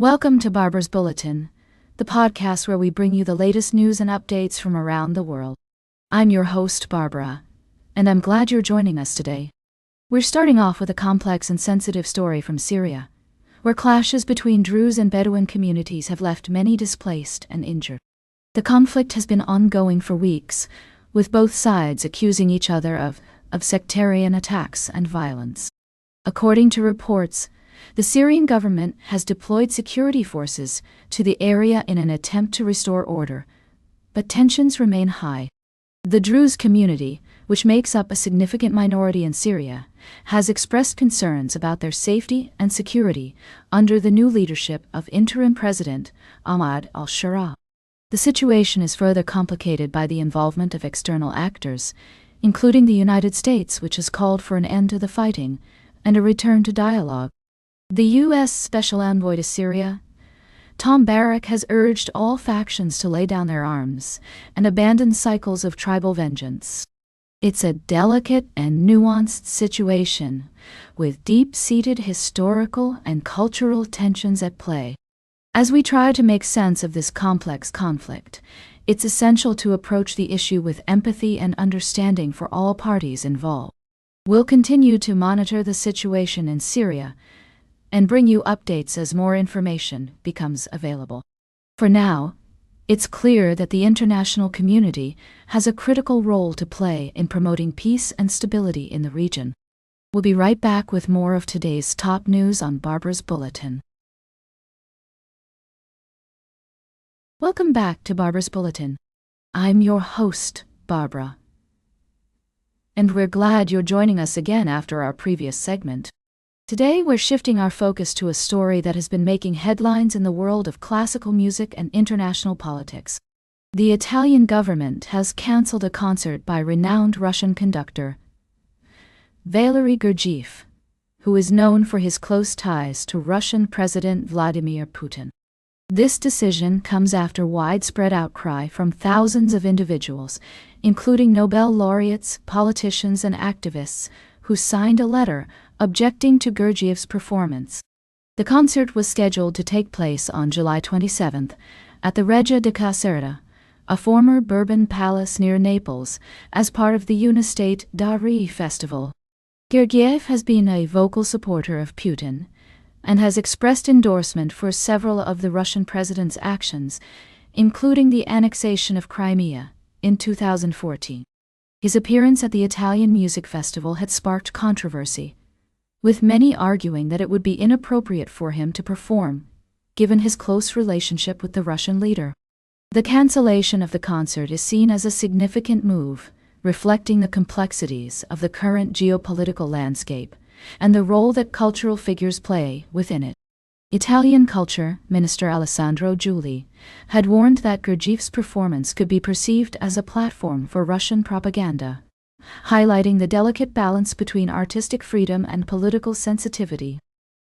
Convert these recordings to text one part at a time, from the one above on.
Welcome to Barbara's Bulletin, the podcast where we bring you the latest news and updates from around the world. I'm your host, Barbara, and I'm glad you're joining us today. We're starting off with a complex and sensitive story from Syria, where clashes between Druze and Bedouin communities have left many displaced and injured. The conflict has been ongoing for weeks, with both sides accusing each other of sectarian attacks and violence. According to reports, the Syrian government has deployed security forces to the area in an attempt to restore order, but tensions remain high. The Druze community, which makes up a significant minority in Syria, has expressed concerns about their safety and security under the new leadership of interim President Ahmad al-Shara. The situation is further complicated by the involvement of external actors, including the United States, which has called for an end to the fighting and a return to dialogue. The U.S. Special Envoy to Syria, Tom Barrack, has urged all factions to lay down their arms and abandon cycles of tribal vengeance. It's a delicate and nuanced situation, with deep-seated historical and cultural tensions at play. As we try to make sense of this complex conflict, it's essential to approach the issue with empathy and understanding for all parties involved. We'll continue to monitor the situation in Syria and bring you updates as more information becomes available. For now, it's clear that the international community has a critical role to play in promoting peace and stability in the region. We'll be right back with more of today's top news on Barbara's Bulletin. Welcome back to Barbara's Bulletin. I'm your host, Barbara, and we're glad you're joining us again after our previous segment. Today we're shifting our focus to a story that has been making headlines in the world of classical music and international politics. The Italian government has cancelled a concert by renowned Russian conductor Valery Gergiev, who is known for his close ties to Russian President Vladimir Putin. This decision comes after widespread outcry from thousands of individuals, including Nobel laureates, politicians, and activists, who signed a letter objecting to Gergiev's performance. The concert was scheduled to take place on July 27th at the Reggia di Caserta, a former Bourbon palace near Naples, as part of the Unistate Dari Festival. Gergiev has been a vocal supporter of Putin and has expressed endorsement for several of the Russian president's actions, including the annexation of Crimea in 2014. His appearance at the Italian Music Festival had sparked controversy, with many arguing that it would be inappropriate for him to perform, given his close relationship with the Russian leader. The cancellation of the concert is seen as a significant move, reflecting the complexities of the current geopolitical landscape and the role that cultural figures play within it. Italian Culture Minister Alessandro Giuli had warned that Gergiev's performance could be perceived as a platform for Russian propaganda, highlighting the delicate balance between artistic freedom and political sensitivity.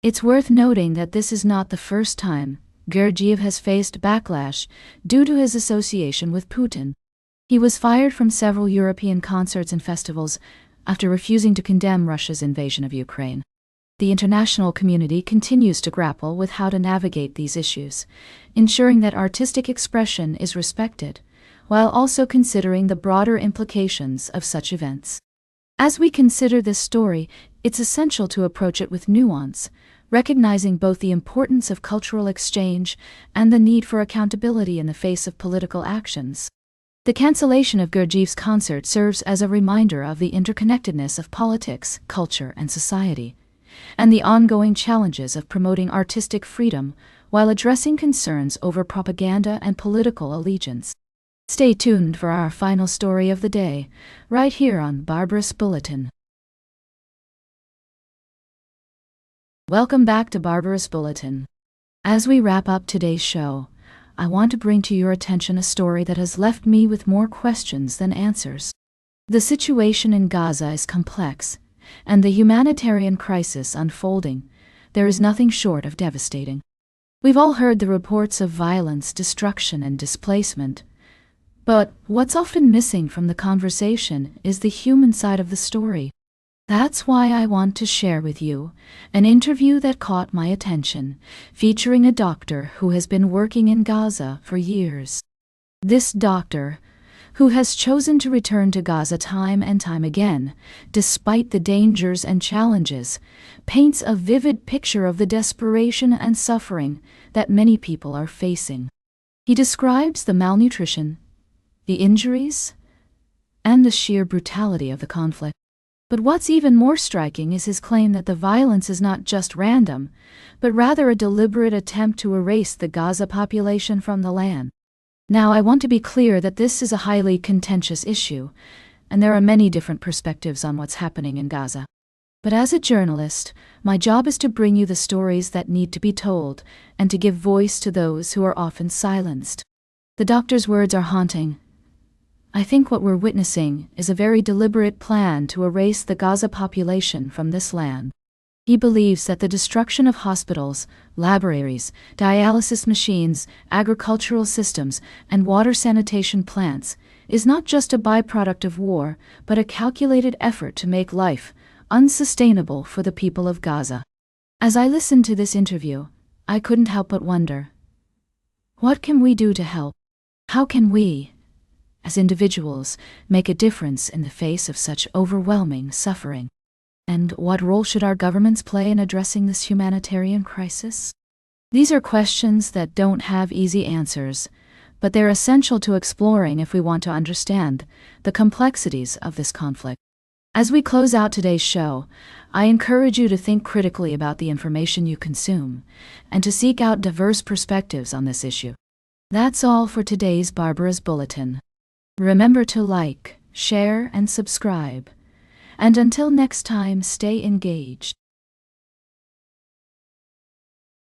It's worth noting that this is not the first time Gergiev has faced backlash due to his association with Putin. He was fired from several European concerts and festivals after refusing to condemn Russia's invasion of Ukraine. The international community continues to grapple with how to navigate these issues, ensuring that artistic expression is respected, while also considering the broader implications of such events. As we consider this story, it's essential to approach it with nuance, recognizing both the importance of cultural exchange and the need for accountability in the face of political actions. The cancellation of Gergiev's concert serves as a reminder of the interconnectedness of politics, culture, and society, and the ongoing challenges of promoting artistic freedom while addressing concerns over propaganda and political allegiance. Stay tuned for our final story of the day, right here on Barbara's Bulletin. Welcome back to Barbara's Bulletin. As we wrap up today's show, I want to bring to your attention a story that has left me with more questions than answers. The situation in Gaza is complex, and the humanitarian crisis unfolding there is nothing short of devastating. We've all heard the reports of violence, destruction, and displacement, but what's often missing from the conversation is the human side of the story. That's why I want to share with you an interview that caught my attention, featuring a doctor who has been working in Gaza for years. This doctor, who has chosen to return to Gaza time and time again, despite the dangers and challenges, paints a vivid picture of the desperation and suffering that many people are facing. He describes the malnutrition, the injuries, and the sheer brutality of the conflict. But what's even more striking is his claim that the violence is not just random, but rather a deliberate attempt to erase the Gaza population from the land. Now, I want to be clear that this is a highly contentious issue, and there are many different perspectives on what's happening in Gaza. But as a journalist, my job is to bring you the stories that need to be told, and to give voice to those who are often silenced. The doctor's words are haunting. I think what we're witnessing is a very deliberate plan to erase the Gaza population from this land. He believes that the destruction of hospitals, laboratories, dialysis machines, agricultural systems, and water sanitation plants is not just a byproduct of war, but a calculated effort to make life unsustainable for the people of Gaza. As I listened to this interview, I couldn't help but wonder, what can we do to help? How can we, as individuals, make a difference in the face of such overwhelming suffering? And what role should our governments play in addressing this humanitarian crisis? These are questions that don't have easy answers, but they're essential to exploring if we want to understand the complexities of this conflict. As we close out today's show, I encourage you to think critically about the information you consume and to seek out diverse perspectives on this issue. That's all for today's Barbara's Bulletin. Remember to like, share, and subscribe. And until next time, stay engaged.